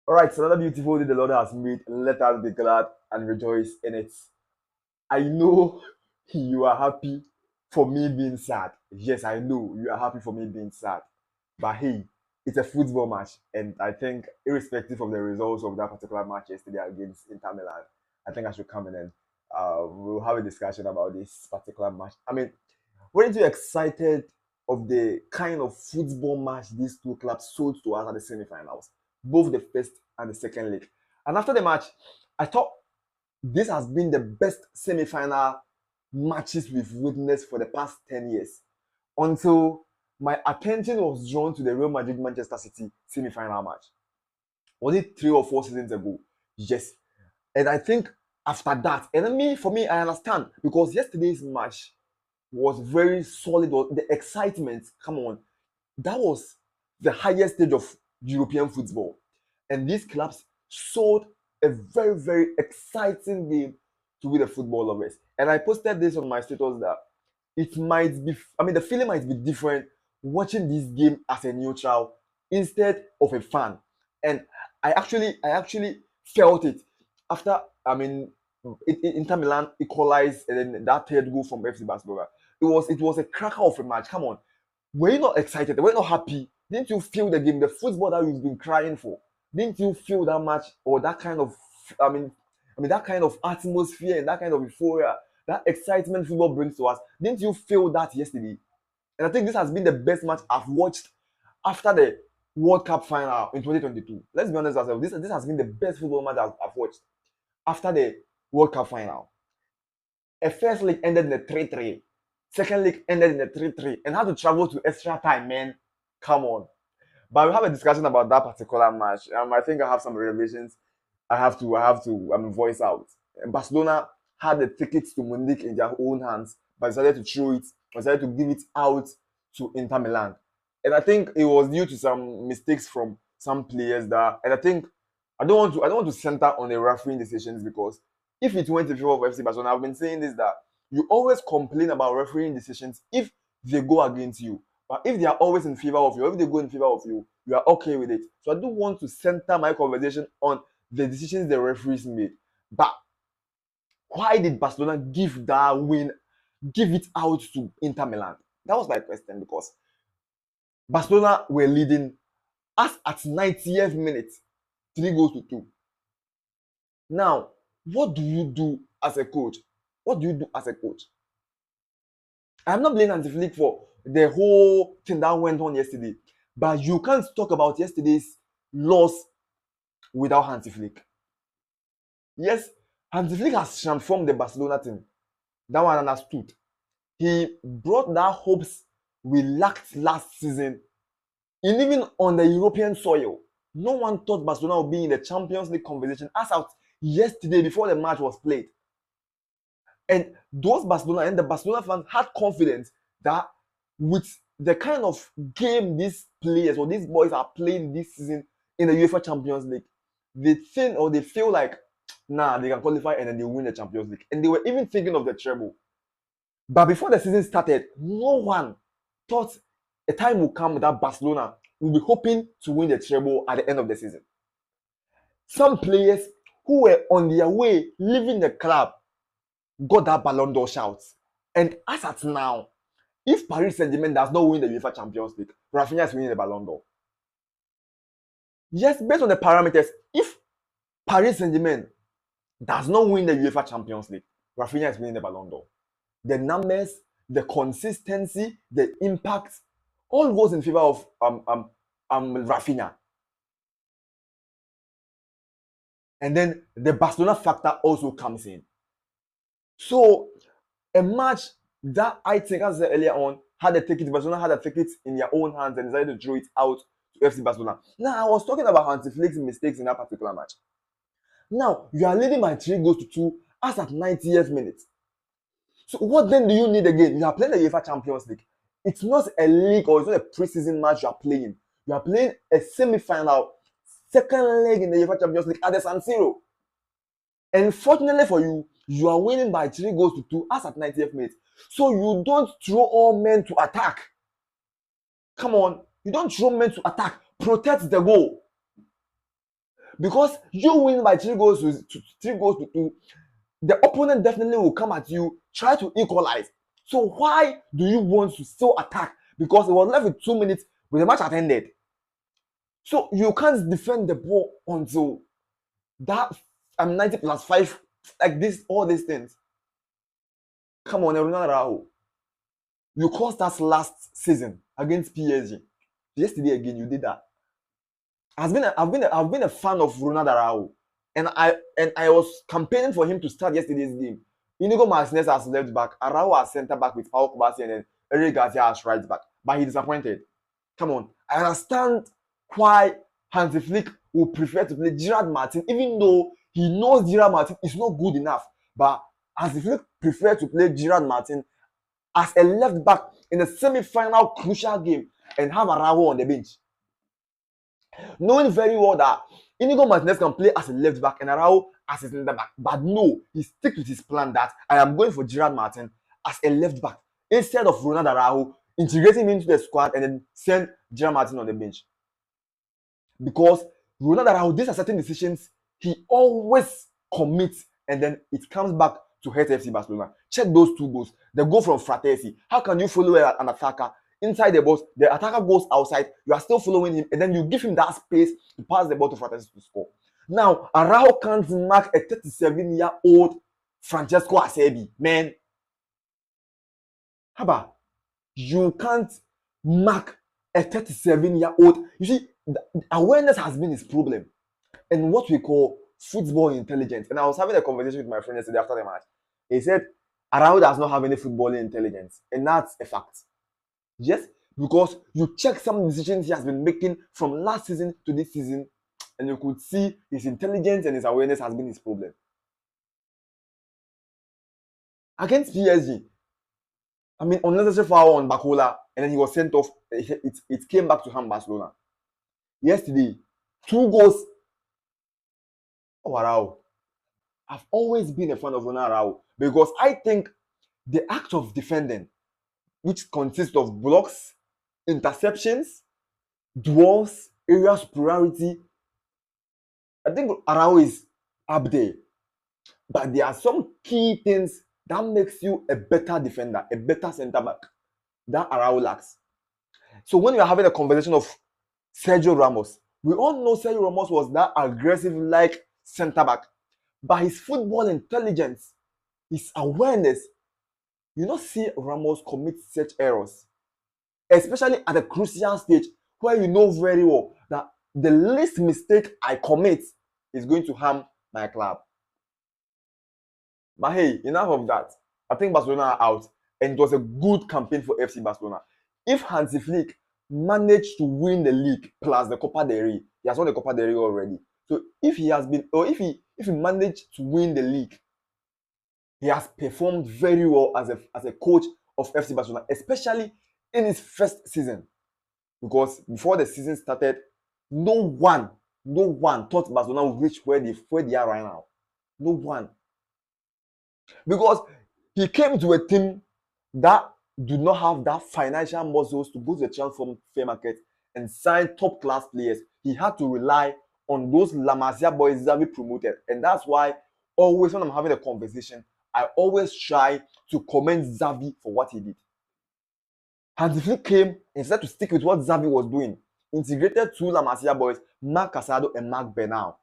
All right, so another beautiful day the Lord has made. Let us be glad and rejoice in it. I know you are happy for me being sad. Yes, I know you are happy for me being sad. But hey, it's a football match, and I think, irrespective of the results of that particular match yesterday against Inter Milan, I think I should come in and we'll have a discussion about this particular match. I mean, weren't you excited of the kind of football match these two clubs sold to us at the semi-finals, both the first and the second leg? And after the match, I thought this has been the best semi-final matches we've witnessed for the past 10 years until my attention was drawn to the Real Madrid Manchester City semi-final match. Was it 3 or 4 seasons ago? Yes. And I think after that, and for me, I understand because yesterday's match was very solid. The excitement, come on, that was the highest stage of European football. And these clubs sold a very, very exciting game to be the football lovers. And I posted this on my status that it might be, the feeling might be different watching this game as a neutral instead of a fan. And I actually felt it after, Inter Milan equalized and then that third goal from FC Barcelona. It was a cracker of a match. Come on, were you not excited? Were you not happy? Didn't you feel the game, the football that you've been crying for? Didn't you feel that match or that kind of, that kind of atmosphere and that kind of euphoria, that excitement football brings to us? Didn't you feel that yesterday? And I think this has been the best match I've watched after the World Cup final in 2022. Let's be honest with ourselves. This has been the best football match I've watched after the World Cup final. A first leg ended in a 3-3. Second leg ended in a 3-3 and had to travel to extra time, man. Come on. But we'll have a discussion about that particular match. I think I have some revelations I have to voice out. Barcelona had the tickets to Munich in their own hands, but decided to throw it, decided to give it out to Inter Milan. And I think it was due to some mistakes from some players that, and I think I don't want to center on the refereeing decisions because if it went in favor of FC Barcelona, I've been saying this that you always complain about refereeing decisions if they go against you. But if they are always in favor of you, or if they go in favor of you, you are okay with it. So I do want to center my conversation on the decisions the referees made. But why did Barcelona give that win, give it out to Inter Milan? That was my question because Barcelona were leading us at 90th minute, 3 goals to 2. Now, what do you do as a coach? What do you do as a coach? I'm not blaming Hansi Flick for the whole thing that went on yesterday, but you can't talk about yesterday's loss without Hansi Flick. Yes, Hansi Flick has transformed the Barcelona team. That one understood. He brought that hopes we lacked last season, and even on the European soil. No one thought Barcelona would be in the Champions League conversation as out yesterday before the match was played. And those Barcelona and the Barcelona fans had confidence that with the kind of game these players or these boys are playing this season in the UEFA Champions League, they think or they feel like, they can qualify and then they win the Champions League. And they were even thinking of the treble. But before the season started, no one thought a time will come that Barcelona will be hoping to win the treble at the end of the season. Some players who were on their way leaving the club got that Ballon d'Or shout. And as at now, if Paris Saint-Germain does not win the UEFA Champions League, Rafinha is winning the Ballon d'Or. Yes, based on the parameters, if Paris Saint-Germain does not win the UEFA Champions League, Rafinha is winning the Ballon d'Or. The numbers, the consistency, the impact, all goes in favor of Rafinha. And then the Barcelona factor also comes in. So a match that I think, as I said earlier on, Barcelona had a ticket in their own hands and decided to throw it out to FC Barcelona. Now, I was talking about Hansi Flick's mistakes in that particular match. Now, you are leading by 3 goals to 2 as at 90th minute. So what then do you need again? You are playing the UEFA Champions League. It's not a league or it's not a preseason match you are playing. You are playing a semi-final, second leg in the UEFA Champions League at the San Siro. And fortunately for you, you are winning by 3 goals to 2 as at 90th minute. So you don't throw all men to attack. Come on, you don't throw men to attack. Protect the goal. Because you win by 3 goals to 2, the opponent definitely will come at you, try to equalize. So why do you want to still attack? Because it was left with 2 minutes with the match at ended. So you can't defend the ball until that 90 plus 5, like this, all these things. Come on, Ronald Araujo. You caused us last season against PSG. Yesterday again, you did that. I've been a fan of Ronald Araujo, and I was campaigning for him to start yesterday's game. Inigo Martinez as left back, Araujo as centre back with Paul Kubasi, and then Eric Garcia as right back. But he disappointed. Come on, I understand why Hansi Flick would prefer to play Gerard Martin, even though he knows Gerard Martin is not good enough. But Hansi Flick preferred to play Gerard Martin as a left back in a semi-final crucial game and have Araujo on the bench, knowing very well that Inigo Martinez can play as a left back and Araujo as a center back. But no, he sticks with his plan that I am going for Gerard Martin as a left back instead of Ronald Araujo, integrating him into the squad and then send Gerard Martin on the bench. Because Ronald Araujo, these are certain decisions he always commits, and then it comes back to hurt FC Barcelona. Check those 2 goals. The goal from Fratesi. How can you follow an attacker inside the box? The attacker goes outside. You are still following him, and then you give him that space to pass the ball to Fratesi to score. Now, Araujo can't mark a 37-year-old Francesco Acerbi, man. Haba, you can't mark a 37-year-old. You see, the awareness has been his problem, and what we call football intelligence. And I was having a conversation with my friend yesterday after the match. He said Araujo does not have any footballing intelligence, and that's a fact. Yes, because you check some decisions he has been making from last season to this season, and you could see his intelligence and his awareness has been his problem. Against PSG, I mean, unnecessary foul on Bacola, and then he was sent off. It came back to harm Barcelona. Yesterday, 2 goals. Oh, Araujo. I've always been a fan of Ronald Araujo because I think the act of defending, which consists of blocks, interceptions, duels, area superiority, I think Araujo is up there. But there are some key things that makes you a better defender, a better centre back that Araujo lacks. So when you are having a conversation of Sergio Ramos, we all know Sergio Ramos was that aggressive like centre back. But his football intelligence, his awareness, you not see Ramos commit such errors, especially at a crucial stage where you know very well that the least mistake I commit is going to harm my club. But hey, enough of that. I think Barcelona are out, and it was a good campaign for FC Barcelona. If Hansi Flick managed to win the league plus the Copa del Rey, he has won the Copa del Rey already. So if he has been, or if he managed to win the league, he has performed very well as a coach of FC Barcelona, especially in his first season. Because before the season started, no one thought Barcelona would reach where they are right now. No one. Because he came to a team that do not have that financial muscles to go to the transfer market and sign top class players. He had to rely on those La Masia boys that we promoted. And that's why always when I'm having a conversation, I always try to commend Xavi for what he did. Hansi Flick came instead to stick with what Xavi was doing. Integrated 2 La Masia boys, Marc Casado and Marc Bernal,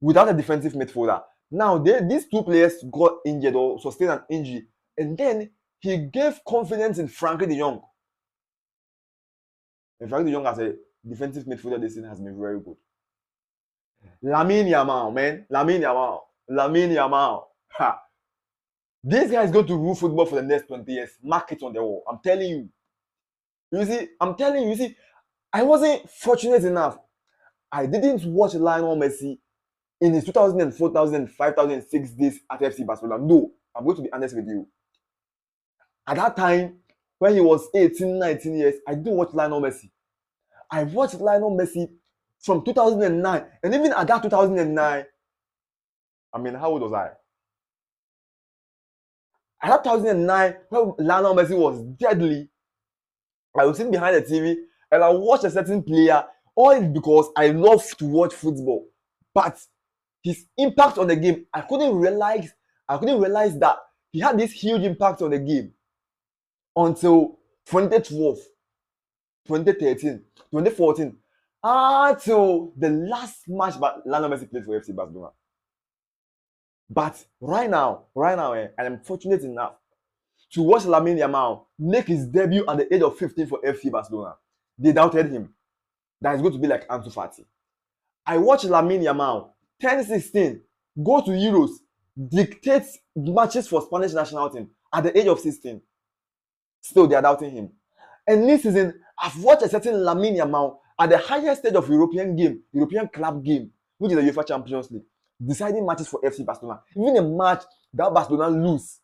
without a defensive midfielder. Now, these 2 players got injured or sustained an injury. And then he gave confidence in Frankie de Jong. And Frankie de Jong as a defensive midfielder this season has been very good. Lamine Yamal, man. Lamine Yamal. Ha. This guy is going to rule football for the next 20 years. Mark it on the wall. I'm telling you. You see, I wasn't fortunate enough. I didn't watch Lionel Messi in his 2004, 2005, 2006 days at FC Barcelona. No, I'm going to be honest with you. At that time, when he was 18, 19 years, I didn't watch Lionel Messi. I watched Lionel Messi from 2009. And even at that 2009, I mean, how old was I? At that 2009, when Lionel Messi was deadly, I was sitting behind the TV and I watched a certain player All because I love to watch football. But his impact on the game, I couldn't realize that he had this huge impact on the game until 2012, 2013, 2014, until the last match but Lionel Messi played for FC Barcelona. But right now, I am fortunate enough to watch Lamine Yamal make his debut at the age of 15 for FC Barcelona. They doubted him that he's going to be like Ansu Fati. I watched Lamine Yamal 10-16 go to Euros, dictate matches for Spanish national team at the age of 16. Still, they are doubting him. And this season, I've watched a certain Lamine Yamal at the highest stage of European club game, which is the UEFA Champions League, deciding matches for FC Barcelona. Even a match that Barcelona lose,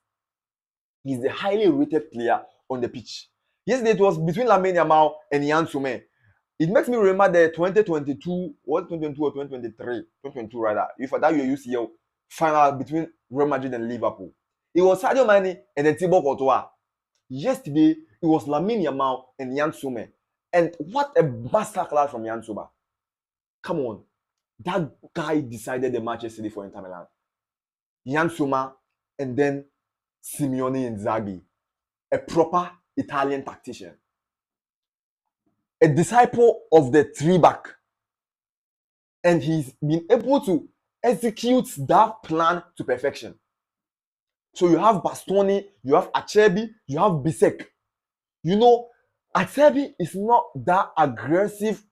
he's the highly rated player on the pitch. Yesterday, it was between Lamine Yamal and Yann Sommer. It makes me remember the 2022, was 2022 or 2023? 2022 rather. If that UCL final between Real Madrid and Liverpool. It was Sadio Mane and then Thibaut Courtois. Yesterday, it was Lamine Yamal and Yann Sommer. And what a masterclass from Yann Sommer. Come on. That guy decided the match yesterday for Inter Milan. Yann Sommer and then Simeone Inzaghi. A proper Italian tactician. A disciple of the three-back. And he's been able to execute that plan to perfection. So you have Bastoni, you have Acerbi, you have Bisek. You know, Acerbi is not that aggressive,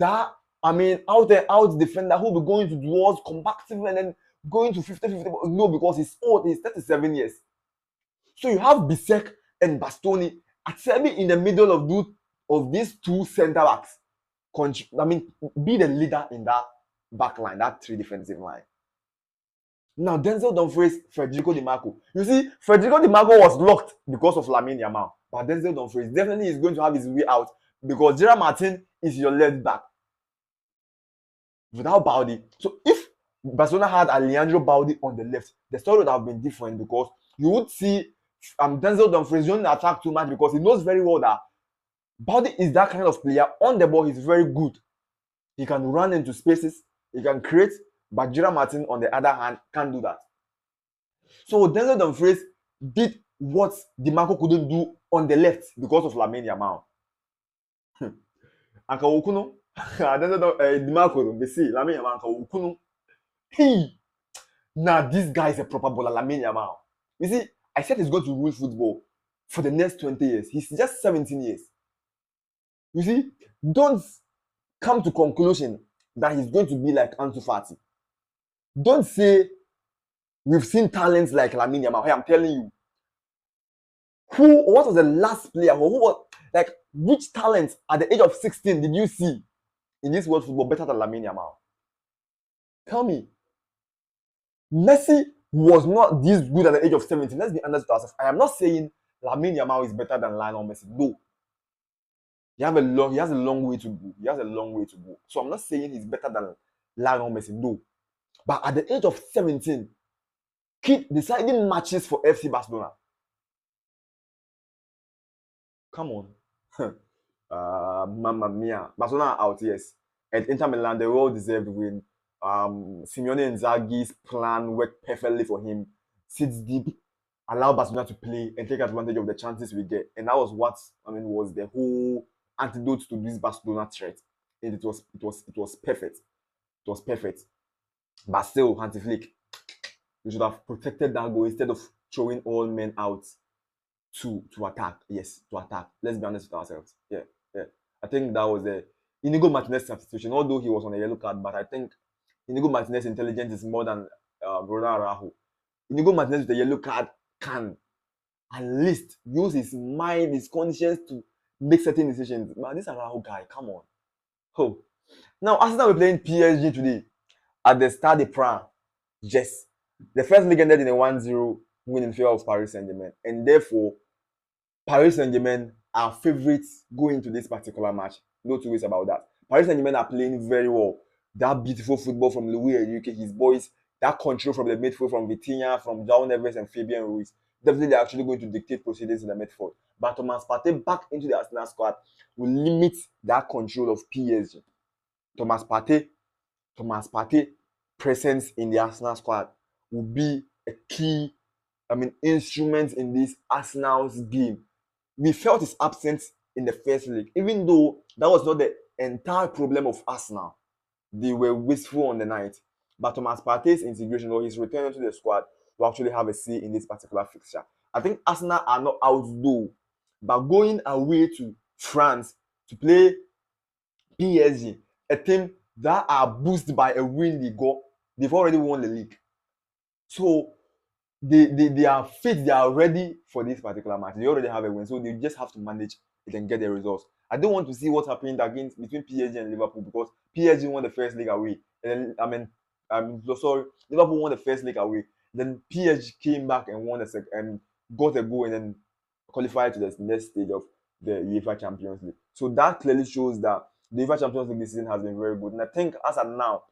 out defender who will be going to duels, combative, and then going to 50-50. No, because he's old, he's 37 years. So you have Bisek and Bastoni, Acerbi in the middle of these two center backs. Be the leader in that back line, that three defensive line. Now, Denzel Dumfries, Federico Di Marco. You see, Federico Di Marco was locked because of Lamine Yamal. But Denzel Dumfries definitely is going to have his way out because Gerard Martin is your left back. Without Baldi. So if Barcelona had Alejandro Baldi on the left, the story would have been different because you would see Denzel Dumfries don't attack too much because he knows very well that Baldi is that kind of player. On the ball, he's very good. He can run into spaces. He can create. But Gerard Martin, on the other hand, can't do that. So Denzel Dumfries did what Di Marco couldn't do on the left because of Lamine Yamal. Anka Okuno, Di Marco, they see Lamine Yamal, Anka Okuno. Now this guy is a proper baller, Lamine Yamal. You see, I said he's going to rule football for the next 20 years. He's just 17 years. You see, don't come to conclusion that he's going to be like Ansu Fati. Don't say we've seen talents like Lamine Yamal. Hey, I'm telling you. What was the last player? Which talent at the age of 16 did you see in this world football better than Lamine Yamal? Tell me. Messi was not this good at the age of 17. Let's be honest with ourselves. I am not saying Lamine Yamal is better than Lionel Messi. No. He has a long way to go. So I'm not saying he's better than Lionel Messi. No. But at the age of 17, keep deciding matches for FC Barcelona. Come on. Mamma mia. Barcelona are out, yes. And Inter Milan, they well deserved win. Simeone Inzaghi's plan worked perfectly for him. Sits deep, allow Barcelona to play and take advantage of the chances we get. And that was what was the whole antidote to this Barcelona threat. And it was perfect. It was perfect. But still, Hansi Flick, you should have protected that goal instead of throwing all men out to attack. Yes, to attack. Let's be honest with ourselves. Yeah. I think that was a Inigo Martinez substitution, although he was on a yellow card, but I think Inigo Martinez's intelligence is more than Ronald Araujo. Inigo Martinez with a yellow card can at least use his mind, his conscience to make certain decisions. But this Araujo guy, come on. Oh. Now, Arsenal will be playing PSG today at the Stade de France. Yes. The first leg ended in a 1-0 win in favor of Paris Saint-Germain. And therefore, Paris Saint-Germain are favorites going into this particular match. No two ways about that. Paris Saint-Germain are playing very well. That beautiful football from Louis Enrique, his boys, that control from the midfield from Vitinha, from João Neves and Fabian Ruiz. Definitely they're actually going to dictate proceedings in the midfield. But Thomas Partey back into the Arsenal squad will limit that control of PSG. Thomas Partey presence in the Arsenal squad will be a key, instrument in this Arsenal's game. We felt his absence in the first leg, even though that was not the entire problem of Arsenal. They were wasteful on the night. But Thomas Partey's integration or his return to the squad will actually have a say in this particular fixture. I think Arsenal are not out though, but going away to France to play PSG, a team that are boosted by a win they got, they've already won the league. So they are fit, they are ready for this particular match. They already have a win, so they just have to manage it and get the results. I don't want to see what's happening against between PSG and Liverpool because PSG won the first leg away, and then Liverpool won the first leg away. Then PSG came back and won the second and got a goal and then qualified to the next stage of the UEFA Champions League. So that clearly shows that the UEFA Champions League this season has been very good. And I think as of now,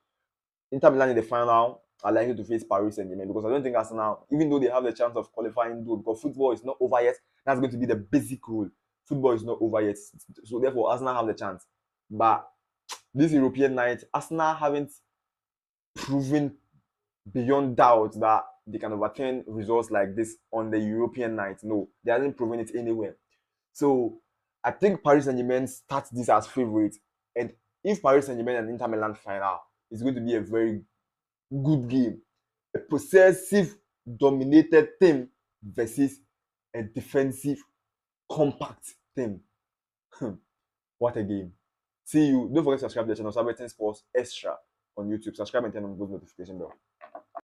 Inter Milan in the final are likely to face Paris Saint-Germain because I don't think Arsenal, even though they have the chance of qualifying, though, because football is not over yet. That's going to be the basic rule. Football is not over yet, so therefore Arsenal have the chance. But this European night, Arsenal haven't proven beyond doubt that they can overturn results like this on the European night. No, they haven't proven it anywhere. So I think Paris Saint-Germain starts this as favourites, and if Paris Saint-Germain and Inter Milan final, it's going to be a very good game. A possessive, dominated team versus a defensive, compact team. What a game. See you. Don't forget to subscribe to the channel, Saberton Sports Extra on YouTube. Subscribe and turn on the notification bell.